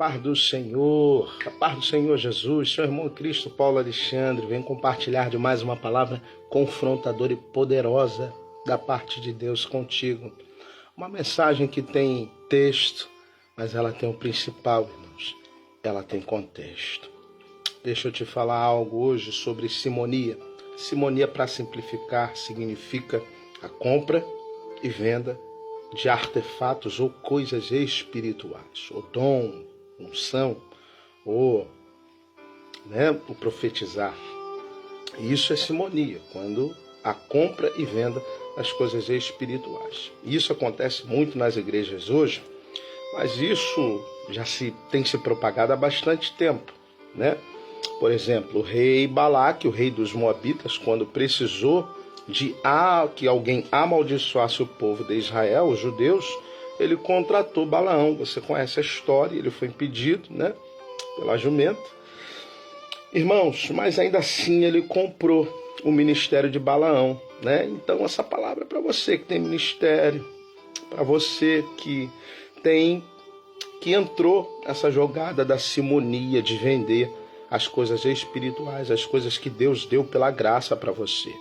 A paz do Senhor Jesus, seu irmão Cristo Paulo Alexandre, vem compartilhar de mais uma palavra confrontadora e poderosa da parte de Deus contigo. Uma mensagem que tem texto, mas ela tem o principal, irmãos, ela tem contexto. Deixa eu te falar algo hoje sobre simonia. Simonia, para simplificar, significa a compra e venda de artefatos ou coisas espirituais, o dom, unção, ou o profetizar. Isso é simonia, quando a compra e venda das coisas espirituais. Isso acontece muito nas igrejas hoje, mas isso já tem se propagado há bastante tempo, né? Por exemplo, o rei Balaque, o rei dos Moabitas, quando precisou de que alguém amaldiçoasse o povo de Israel, os judeus, ele contratou Balaão. Você conhece a história, ele foi impedido, pela jumenta. Irmãos, mas ainda assim ele comprou o ministério de Balaão, Então essa palavra é para você que tem ministério, para você que entrou nessa jogada da simonia de vender as coisas espirituais, as coisas que Deus deu pela graça para você.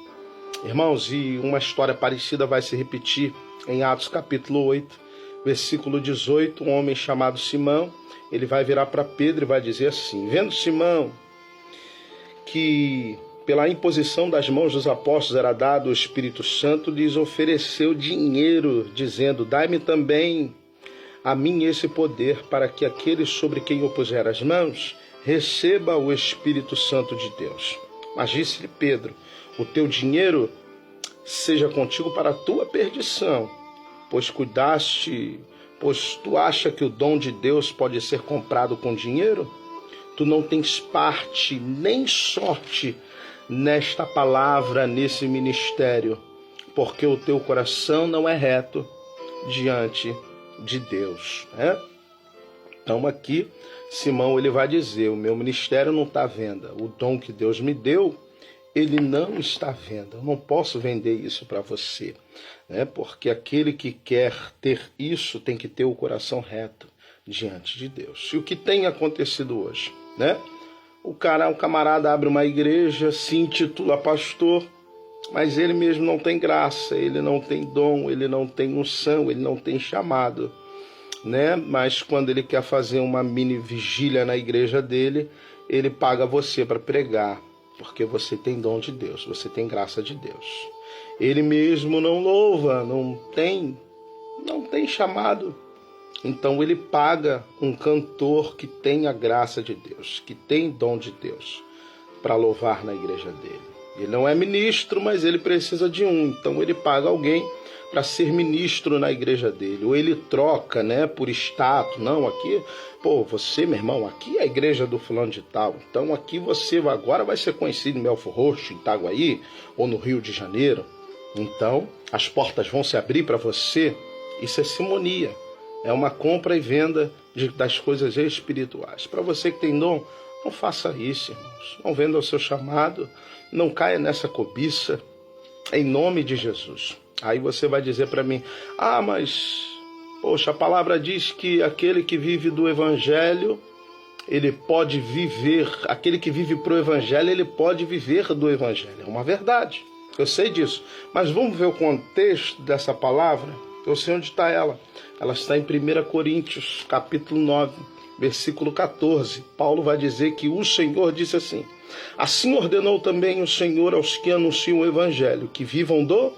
Irmãos, e uma história parecida vai se repetir em Atos capítulo 8, versículo 18, um homem chamado Simão, ele vai virar para Pedro e vai dizer assim: vendo Simão que pela imposição das mãos dos apóstolos era dado o Espírito Santo, lhes ofereceu dinheiro, dizendo: dai-me também a mim esse poder, para que aquele sobre quem eu puser as mãos receba o Espírito Santo de Deus. Mas disse-lhe Pedro: o teu dinheiro seja contigo para a tua perdição, pois tu acha que o dom de Deus pode ser comprado com dinheiro? Tu não tens parte nem sorte nesta palavra, nesse ministério, porque o teu coração não é reto diante de Deus, Então aqui Simão ele vai dizer: o meu ministério não está à venda, o dom que Deus me deu, ele não está à venda, eu não posso vender isso para você, Porque aquele que quer ter isso tem que ter o coração reto diante de Deus. E o que tem acontecido hoje, o camarada abre uma igreja, se intitula pastor, mas ele mesmo não tem graça, ele não tem dom, ele não tem unção, ele não tem chamado, Mas quando ele quer fazer uma mini vigília na igreja dele, ele paga você para pregar, porque você tem dom de Deus, você tem graça de Deus. Ele mesmo não louva, não tem chamado. Então ele paga um cantor que tem a graça de Deus, que tem dom de Deus, para louvar na igreja dele. Ele não é ministro, mas ele precisa de um. Então ele paga alguém para ser ministro na igreja dele. Ou ele troca, por status. Não, aqui, você, meu irmão, aqui é a igreja do fulano de tal. Então aqui você agora vai ser conhecido em Belfor Roxo, em Itaguaí, ou no Rio de Janeiro. Então as portas vão se abrir para você. Isso é simonia. É uma compra e venda das coisas espirituais. Para você que tem dom, não faça isso, irmãos. Não venda o seu chamado. Não caia nessa cobiça, em nome de Jesus. Aí você vai dizer para mim: mas, a palavra diz que aquele que vive do evangelho, ele pode viver, aquele que vive pro evangelho, ele pode viver do evangelho. É uma verdade, eu sei disso. Mas vamos ver o contexto dessa palavra? Eu sei onde está ela. Ela está em 1 Coríntios, capítulo 9, versículo 14. Paulo vai dizer que o Senhor disse assim: assim ordenou também o Senhor aos que anunciam o evangelho, que vivam do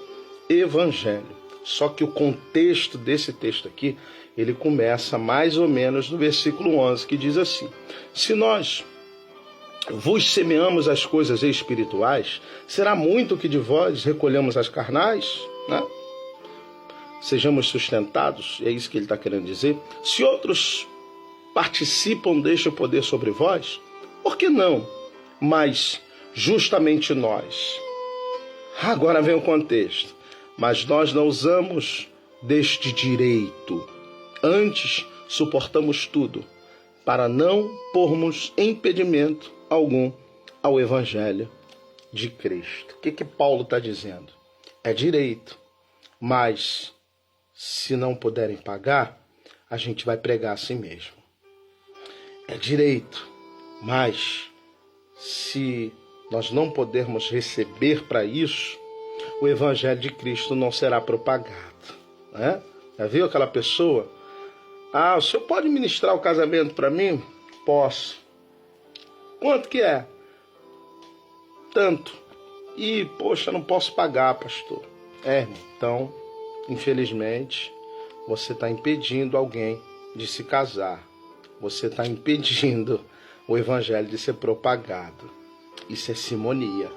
evangelho. Só que o contexto desse texto aqui, ele começa mais ou menos no versículo 11, que diz assim: se nós vos semeamos as coisas espirituais, será muito que de vós recolhemos as carnais, Sejamos sustentados, é isso que ele está querendo dizer. Se outros participam deste poder sobre vós, por que não? Mas justamente nós. Agora vem o contexto. Mas nós não usamos deste direito. Antes, suportamos tudo, para não pormos impedimento algum ao evangelho de Cristo. O que Paulo está dizendo? É direito, mas se não puderem pagar, a gente vai pregar a si mesmo. é direito. Mas se nós não pudermos receber para isso, o Evangelho de Cristo não será propagado, né? Já viu aquela pessoa? O senhor pode ministrar o casamento para mim? Posso. Quanto que é? Tanto. E, poxa, não posso pagar, pastor. Então, infelizmente, você está impedindo alguém de se casar. Você está impedindo o Evangelho de ser propagado. Isso é simonia.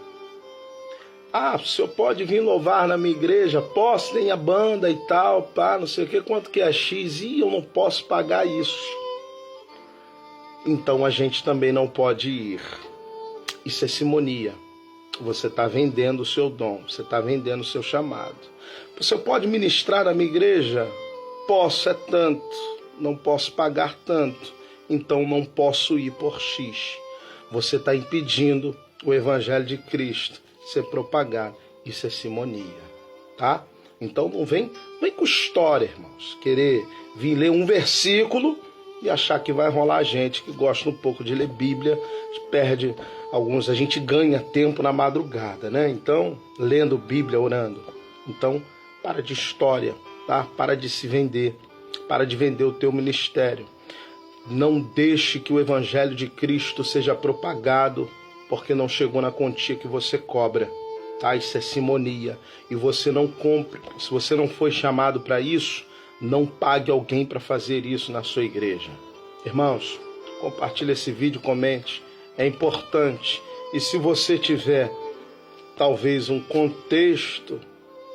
O senhor pode vir louvar na minha igreja? Posso, tem a banda e tal, pá, não sei o que, quanto que é X? E eu não posso pagar isso. Então a gente também não pode ir. Isso é simonia. Você está vendendo o seu dom, você está vendendo o seu chamado. Você pode ministrar na minha igreja? Posso, é tanto. Não posso pagar tanto. Então não posso ir por X. Você está impedindo o Evangelho de Cristo ser propagado. Isso é simonia, tá? Então não vem com história, irmãos. Querer vir ler um versículo e achar que vai rolar gente que gosta um pouco de ler Bíblia, perde alguns, a gente ganha tempo na madrugada, né? Então, lendo Bíblia, orando. Então, para de história, tá? Para de se vender, para de vender o teu ministério. Não deixe que o Evangelho de Cristo seja propagado porque não chegou na quantia que você cobra, tá? Isso é simonia. E você não compre. Se você não foi chamado para isso, não pague alguém para fazer isso na sua igreja. Irmãos, compartilhe esse vídeo, comente. É importante. E se você tiver, talvez, um contexto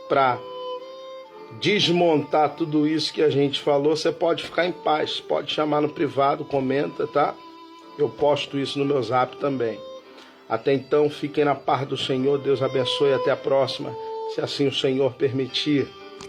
para desmontar tudo isso que a gente falou, você pode ficar em paz. Pode chamar no privado, comenta, tá? Eu posto isso no meu zap também. Até então, fiquem na paz do Senhor. Deus abençoe. Até a próxima, se assim o Senhor permitir.